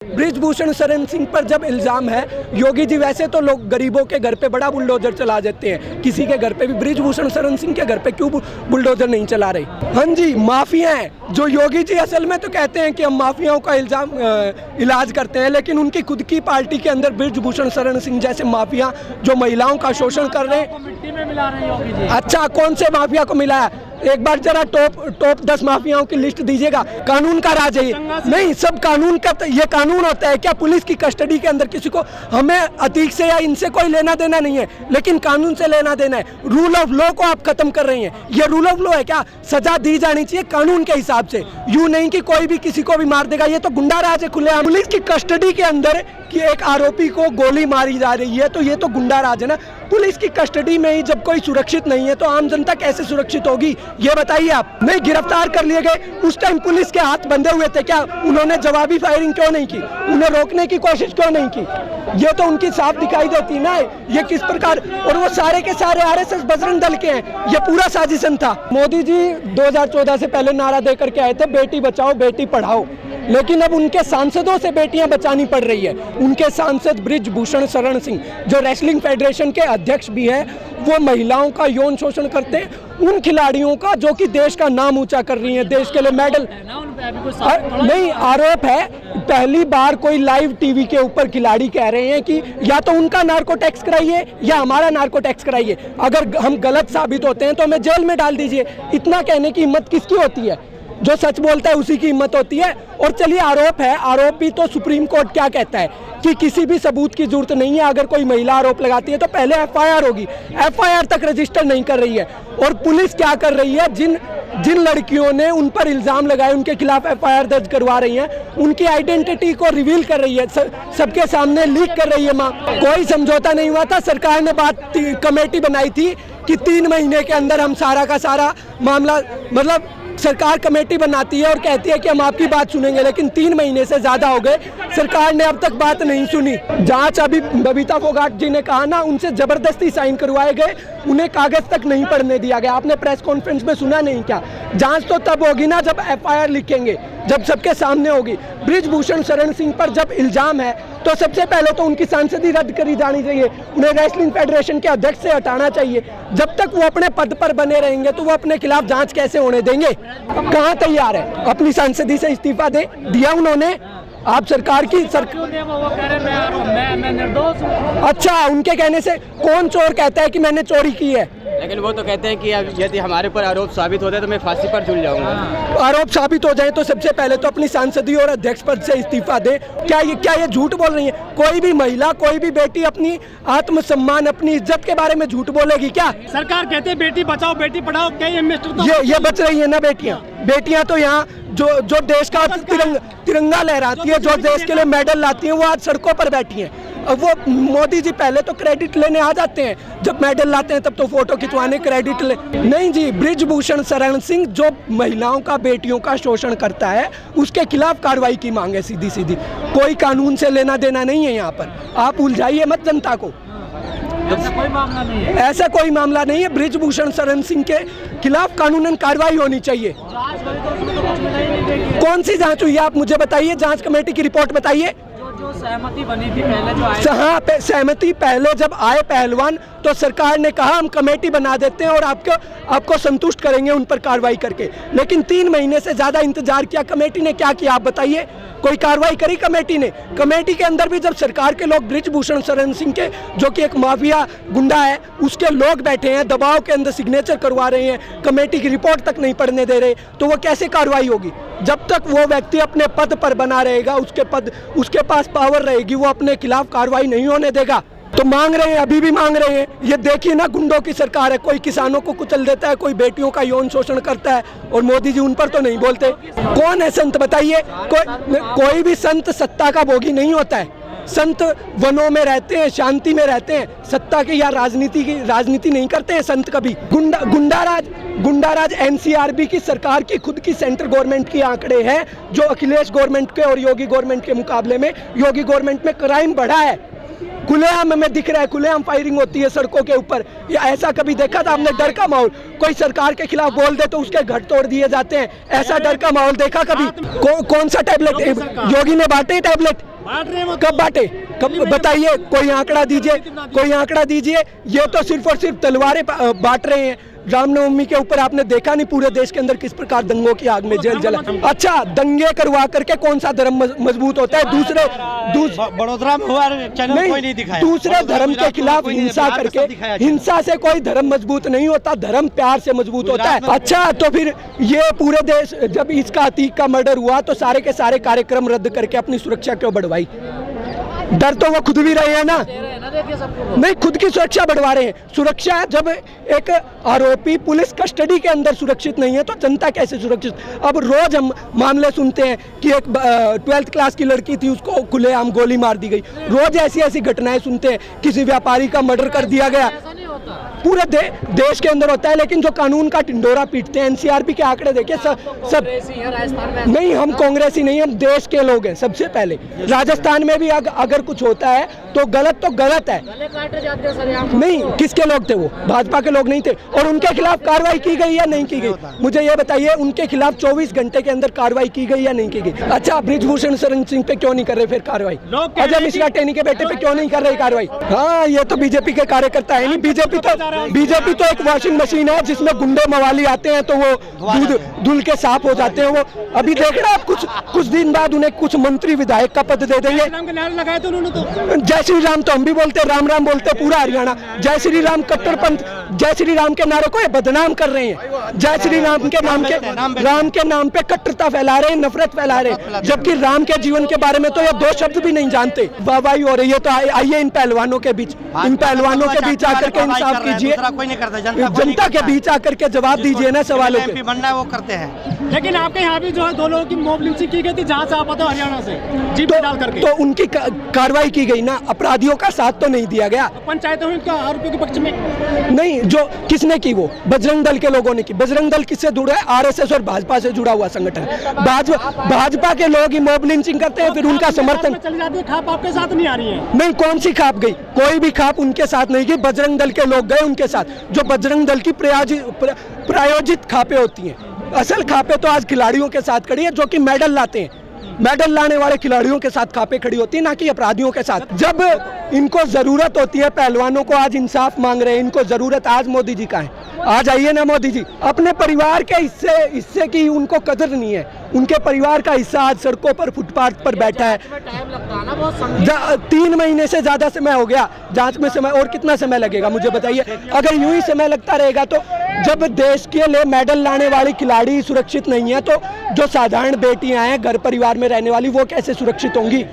बृजभूषण शरण सिंह पर जब इल्ज़ाम है, योगी जी वैसे तो लोग गरीबों के घर पे बड़ा बुलडोजर चला देते हैं, किसी के घर पे भी बृजभूषण शरण सिंह के घर पे क्यों बुलडोजर नहीं चला रहे? हाँ जी, माफिया हैं जो योगी जी असल में तो कहते हैं कि हम माफियाओं का इलाज करते हैं, लेकिन उनकी खुद की पार्टी के अंदर बृजभूषण शरण सिंह जैसे माफिया जो महिलाओं का शोषण कर रहे हैं, मिट्टी में मिला रहे हैं योगी जी। अच्छा, कौन से माफिया को मिला है? एक बार जरा टॉप 10 माफियाओं की लिस्ट दीजिएगा। कानून का राज है ये, नहीं सब कानून का, ये कानून होता है क्या? पुलिस की कस्टडी के अंदर किसी को, हमें अतीक से या इनसे कोई लेना देना नहीं है, लेकिन कानून से लेना देना है। रूल ऑफ लॉ को आप खत्म कर रही हैं, ये रूल ऑफ लॉ है क्या? सजा दी जानी चाहिए कानून के हिसाब से, यूं नहीं कि कोई भी किसी को भी मार देगा। ये तो गुंडा राज है खुलेआम। पुलिस की कस्टडी के अंदर कि एक आरोपी को गोली मारी जा रही है, तो ये तो गुंडा राज है ना। पुलिस की कस्टडी में ही जब कोई सुरक्षित नहीं है तो आम जनता कैसे सुरक्षित होगी, ये बताइए आप। नहीं, गिरफ्तार कर लिए गए, उस टाइम पुलिस के हाथ बंधे हुए थे क्या? उन्होंने जवाबी फायरिंग क्यों नहीं की? उन्हें रोकने की कोशिश क्यों नहीं की? ये तो उनकी साफ दिखाई देती ना ये किस प्रकार। और वो सारे के सारे आरएसएस बजरंग दल के हैं, ये पूरा साजिशन था। मोदी जी 2014 से पहले नारा देकर के आए थे बेटी बचाओ बेटी पढ़ाओ, लेकिन अब उनके सांसदों से बेटियां बचानी पड़ रही है। उनके सांसद बृजभूषण शरण सिंह जो रेसलिंग फेडरेशन के अध्यक्ष भी है, वो महिलाओं का यौन शोषण करते हैं, उन खिलाड़ियों का जो कि देश का नाम ऊंचा कर रही हैं, देश के लिए मेडल। नहीं, आरोप है, पहली बार कोई लाइव टीवी के ऊपर खिलाड़ी कह रहे हैं कि या तो उनका नार्को टैक्स कराइए या हमारा नार्को टैक्स कराइए, अगर हम गलत साबित होते हैं तो हमें जेल में डाल दीजिए। इतना कहने की हिम्मत किसकी होती है? जो सच बोलता है उसी की हिम्मत होती है। और चलिए, आरोप है, आरोप भी तो सुप्रीम कोर्ट क्या कहता है कि किसी भी सबूत की जरूरत नहीं है। अगर कोई महिला आरोप लगाती है तो पहले एफआईआर होगी, एफआईआर तक रजिस्टर नहीं कर रही है। और पुलिस क्या कर रही है? जिन लड़कियों ने उन पर इल्जाम लगाए उनके खिलाफ एफआईआर दर्ज करवा रही हैं, उनकी आइडेंटिटी को रिवील कर रही है, सबके सामने लीक कर रही है। माँ, कोई समझौता नहीं हुआ था। सरकार ने कमेटी बनाई थी कि 3 महीने के अंदर हम सारा का सारा मामला, मतलब सरकार कमेटी बनाती है और कहती है कि हम आपकी बात सुनेंगे, लेकिन 3 महीने से ज्यादा हो गए, सरकार ने अब तक बात नहीं सुनी। जांच, अभी बबीता फोगाट जी ने कहा ना, उनसे जबरदस्ती साइन करवाए गए, उन्हें कागज तक नहीं पढ़ने दिया गया। आपने प्रेस कॉन्फ्रेंस में सुना नहीं क्या? जांच तो तब होगी ना जब एफआईआर लिखेंगे, जब सबके सामने होगी। बृजभूषण शरण सिंह पर जब इल्जाम है तो सबसे पहले तो उनकी सांसदी रद्द करी जानी चाहिए, उन्हें रेसलिंग फेडरेशन के अध्यक्ष से हटाना चाहिए। जब तक वो अपने पद पर बने रहेंगे तो वो अपने खिलाफ जांच कैसे होने देंगे? कहाँ तैयार है? अपनी सांसदी से इस्तीफा दिया उन्होंने। आप सरकार की मैं निर्दोष हूं। अच्छा, उनके कहने से कौन चोर कहता है कि मैंने चोरी की है? लेकिन वो तो कहते हैं कि यदि हमारे ऊपर आरोप साबित होते तो मैं फांसी पर झूल जाऊंगा। आरोप साबित हो जाए तो सबसे पहले तो अपनी सांसदी और अध्यक्ष पद से इस्तीफा दे। क्या ये झूठ बोल रही है? कोई भी महिला, कोई भी बेटी अपनी आत्मसम्मान, अपनी इज्जत के बारे में झूठ बोलेगी क्या? सरकार कहते हैं बेटी बचाओ बेटी पढ़ाओ, क्या ये बच रही है ना बेटियां तो यहाँ जो देश का तिरंगा लहराती है, जो देश के लिए मेडल लाती है, वो आज सड़कों पर बैठी हैं। अब वो मोदी जी पहले तो क्रेडिट लेने आ जाते हैं, जब मेडल लाते हैं तब तो फोटो खिंचवाने क्रेडिट ले। नहीं जी, बृजभूषण शरण सिंह जो महिलाओं का, बेटियों का शोषण करता है, उसके खिलाफ कार्रवाई की मांग है सीधी सीधी। कोई कानून से लेना देना नहीं है यहाँ पर, आप उलझाइए मत जनता को। ऐसा कोई मामला नहीं है, ऐसा कोई मामला नहीं है। बृजभूषण शरण सिंह के खिलाफ कानूनन कार्रवाई होनी चाहिए। कौन सी जांच हुई है आप मुझे बताइए, जांच कमेटी की रिपोर्ट बताइए। जो सहमति बनी थी पहले, जो आए, हाँ, सहमति पहले जब आए पहलवान, तो सरकार ने कहा हम कमेटी बना देते हैं और आपको संतुष्ट करेंगे उन पर कार्रवाई करके। लेकिन 3 महीने से ज्यादा इंतजार किया, कमेटी ने क्या किया आप बताइए? कोई कार्रवाई करी कमेटी ने? कमेटी के अंदर भी जब सरकार के लोग, बृजभूषण शरण सिंह के जो कि एक माफिया गुंडा है, उसके लोग बैठे हैं, दबाव के अंदर सिग्नेचर करवा रहे हैं, कमेटी की रिपोर्ट तक नहीं पढ़ने दे रहे, तो वो कैसे कार्रवाई होगी? जब तक वो व्यक्ति अपने पद पर बना रहेगा, उसके पास पावर रहेगी, वो अपने खिलाफ कार्रवाई नहीं होने देगा। तो मांग रहे हैं, अभी भी मांग रहे हैं। ये देखिए ना, गुंडों की सरकार है, कोई किसानों को कुचल देता है, कोई बेटियों का यौन शोषण करता है, और मोदी जी उन पर तो नहीं बोलते। कौन है संत बताइए? कोई भी संत सत्ता का भोगी नहीं होता है। संत वनों में रहते हैं, शांति में रहते हैं, सत्ता की या राजनीति नहीं करते हैं संत कभी। गुंडाराज एनसीआरबी की सरकार की खुद की सेंट्रल गवर्नमेंट की आंकड़े हैं, जो अखिलेश गवर्नमेंट के और योगी गवर्नमेंट के मुकाबले में योगी गवर्नमेंट में क्राइम बढ़ा है। खुलेआम हमें दिख रहा है, खुलेआम फायरिंग होती है सड़कों के ऊपर। या ऐसा कभी देखा था आपने डर का माहौल? कोई सरकार के खिलाफ बोल दे तो उसके घर तोड़ दिए जाते हैं, ऐसा डर का माहौल देखा कभी? कौन सा टैबलेट योगी ने बांटे? टैबलेट कब बांटे? कब बताइए, कोई आंकड़ा दीजिए, कोई आंकड़ा दीजिए। ये तो सिर्फ और सिर्फ तलवारें बांट रहे हैं। रामनवमी के ऊपर आपने देखा नहीं पूरे देश के अंदर किस प्रकार दंगों की आग में जेल जला। अच्छा, दंगे करवा करके कौन सा धर्म मजबूत होता है? बड़ोदरा में हुआ, चैनल कोई नहीं दिखाया। दूसरे धर्म के खिलाफ हिंसा करके, हिंसा से कोई धर्म मजबूत नहीं होता, धर्म प्यार से मजबूत होता है। अच्छा, तो फिर ये पूरे देश, जब इसका अतीक का मर्डर हुआ तो सारे के सारे कार्यक्रम रद्द करके अपनी सुरक्षा क्यों बढ़वाई? डर तो वो खुद भी रहे हैं ना, नहीं खुद की सुरक्षा बढ़वा रहे हैं। सुरक्षा, जब एक आरोपी पुलिस कस्टडी के अंदर सुरक्षित नहीं है तो जनता कैसे सुरक्षित? अब रोज हम मामले सुनते हैं कि एक 12th क्लास की लड़की थी, उसको खुलेआम गोली मार दी गई। रोज ऐसी ऐसी घटनाएं सुनते हैं, किसी व्यापारी का मर्डर कर दिया गया। पूरे देश के अंदर होता है, लेकिन जो कानून का टिंडोरा पीटते हैं, एनसीआरबी के आंकड़े देखिए, सब नहीं, हम कांग्रेसी नहीं, हम देश के लोग हैं। सबसे पहले राजस्थान में भी अगर कुछ होता है तो गलत है। नहीं, किसके लोग थे वो? भाजपा के लोग नहीं थे। और उनके खिलाफ कार्रवाई की गई या नहीं की गई? मुझे ये बताइए, उनके खिलाफ 24 घंटे के अंदर कार्रवाई की गई या नहीं की गई? अच्छा, ब्रिजभूषण शरण सिंह पे क्यों नहीं कर रहे फिर कार्रवाई? अजय मिश्रा टेनी के बेटे पे क्यों नहीं कर रही कार्रवाई? हाँ, ये तो बीजेपी के कार्यकर्ता है नहीं। बीजेपी तो एक वॉशिंग मशीन है जिसमें गुंडे मवाली आते हैं तो वो दूध धुल के साफ हो जाते हैं। वो अभी देख रहे आप, कुछ दिन बाद उन्हें कुछ मंत्री विधायक का पद दे देंगे। लगाए तो उन्होंने तो जय श्री राम तो हम भी बोलते हैं, राम राम बोलते हैं पूरा हरियाणा। जय श्री राम कट्टरपंथ, जय श्री राम के नारे को ये बदनाम कर रहे हैं। जय श्री राम के नाम पे कट्टरता फैला रहे हैं, नफरत फैला रहे हैं, जबकि राम के जीवन के बारे में तो ये 2 शब्द भी नहीं जानते। वाहवाही हो रही है, तो आइए इन पहलवानों के बीच आकर के इंसाफ कीजिए, जनता के बीच आकर के जवाब दीजिए ना सवालों के। बनना वो करते हैं। लेकिन आपके यहाँ भी जो है 2 लोगों की मॉब लिंचिंग की गई थी, जहाँ से आप आते हो हरियाणा से, जीप डाल करके, तो उनकी कार्रवाई की गई ना, अपराधियों का साथ तो नहीं दिया गया। पंचायतों में इनका आरोपियों के पक्ष में नहीं, जो किसने की? वो बजरंग दल के लोगों ने की। बजरंग दल किससे जुड़ा है? आरएसएस और भाजपा से जुड़ा हुआ संगठन। भाजपा के लोग ही मॉब लिंचिंग करते हैं, फिर उनका समर्थन चली जाती है। खाप आपके साथ नहीं आ रही है? नहीं, कौन सी खाप गई? कोई भी खाप उनके साथ नहीं गई, बजरंग दल के लोग गए उनके साथ। जो बजरंग दल की प्रायोजित खापें होती हैं, असल खापें तो आज खिलाड़ियों के साथ खड़ी है जो कि मेडल लाते हैं। मेडल लाने वाले खिलाड़ियों के साथ खापे खड़ी होती है, ना कि अपराधियों के साथ। जब इनको जरूरत होती है, पहलवानों को आज इंसाफ मांग रहे हैं, इनको जरूरत आज मोदी जी का है। आज आइए ना मोदी जी, अपने परिवार के हिस्से की उनको कदर नहीं है। उनके परिवार का हिस्सा आज सड़कों पर, फुटपाथ पर बैठा है। 3 महीने से ज्यादा समय हो गया जांच में समय, और कितना समय लगेगा मुझे बताइए? अगर यूं ही समय लगता रहेगा तो जब देश के लिए मेडल लाने वाली खिलाड़ी सुरक्षित नहीं है, तो जो साधारण बेटियां हैं घर परिवार में रहने वाली, वो कैसे सुरक्षित होंगी?